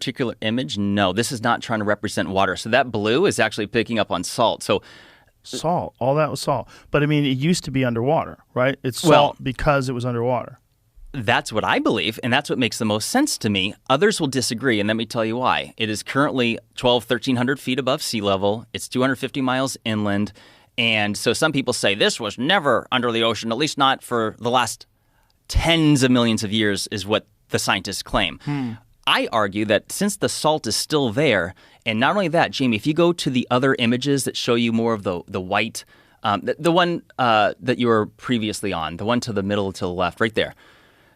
particular image, no, this is not trying to represent water. So that blue is actually picking up on salt. So salt, all that was salt. But I mean, it used to be underwater, right? It's salt because it was underwater. That's what I believe, and that's what makes the most sense to me. Others will disagree, and let me tell you why. It is currently 1,300 feet above sea level. It's 250 miles inland. And so some people say this was never under the ocean, at least not for the last tens of millions of years, is what the scientists claim. I argue that since the salt is still there, and not only that, Jamie, if you go to the other images that show you more of the white, the one that you were previously on, the one to the middle to the left, right there.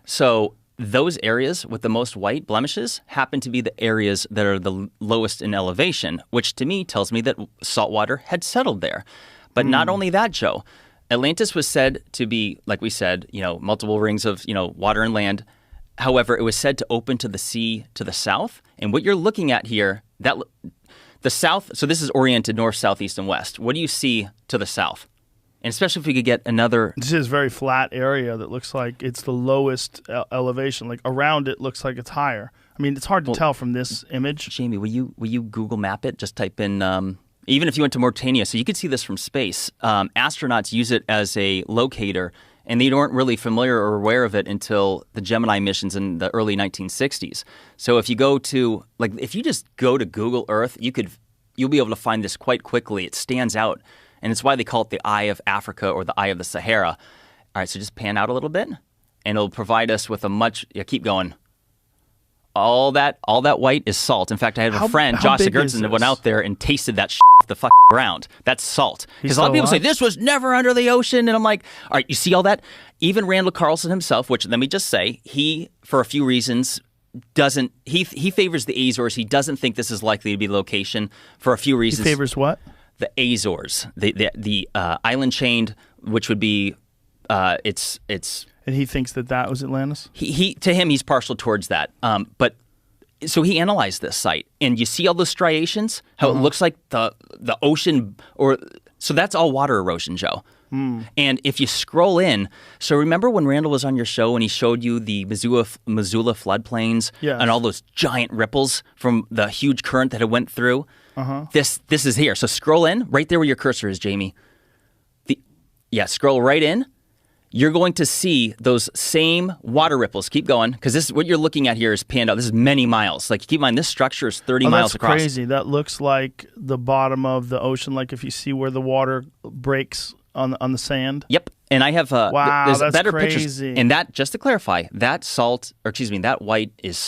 So those areas with the most white blemishes happen to be the areas that are the lowest in elevation, which to me tells me that salt water had settled there. But not only that, Joe, Atlantis was said to be, like we said, multiple rings of, water and land. However, it was said to open to the sea to the south. And what you're looking at here, the south, so this is oriented north, south, east, and west. What do you see to the south? And especially if we could get another... This is a very flat area that looks like it's the lowest elevation. Like around it looks like it's higher. I mean, it's hard to tell from this image. Jamie, will you Google map it? Just type in... even if you went to Mauritania, so you could see this from space. Astronauts use it as a locator, and they weren't really familiar or aware of it until the Gemini missions in the early 1960s. So if you go to... if you just go to Google Earth, you'll be able to find this quite quickly. It stands out. And it's why they call it the Eye of Africa or the Eye of the Sahara. All right, so just pan out a little bit, and it'll provide us with a much... Yeah, keep going. All that white is salt. In fact, I had a friend, Josh Sigurdsson, that went out there and tasted that off the ground. That's salt. Because a lot of people say, this was never under the ocean. And I'm like, all right, you see all that? Even Randall Carlson himself, which let me just say, he, for a few reasons... he favors the Azores. He doesn't think this is likely to be the location for a few reasons. He favors what? The Azores, the island chain, which would be it's. And he thinks that was Atlantis. He to him, he's partial towards that. But so he analyzed this site, and you see all those striations, how it looks like the ocean, so that's all water erosion, Joe. And if you scroll in, so remember when Randall was on your show and he showed you the Missoula floodplains and all those giant ripples from the huge current that it went through? This is here. So scroll in, right there where your cursor is, Jamie. Scroll right in. You're going to see those same water ripples. Keep going, because this what you're looking at here is panned out. This is many miles. Like, keep in mind, this structure is 30 miles across. That's crazy. That looks like the bottom of the ocean, like if you see where the water breaks on the sand. Yep. And I have wow, there's that's better crazy. pictures. And that, just to clarify, that white is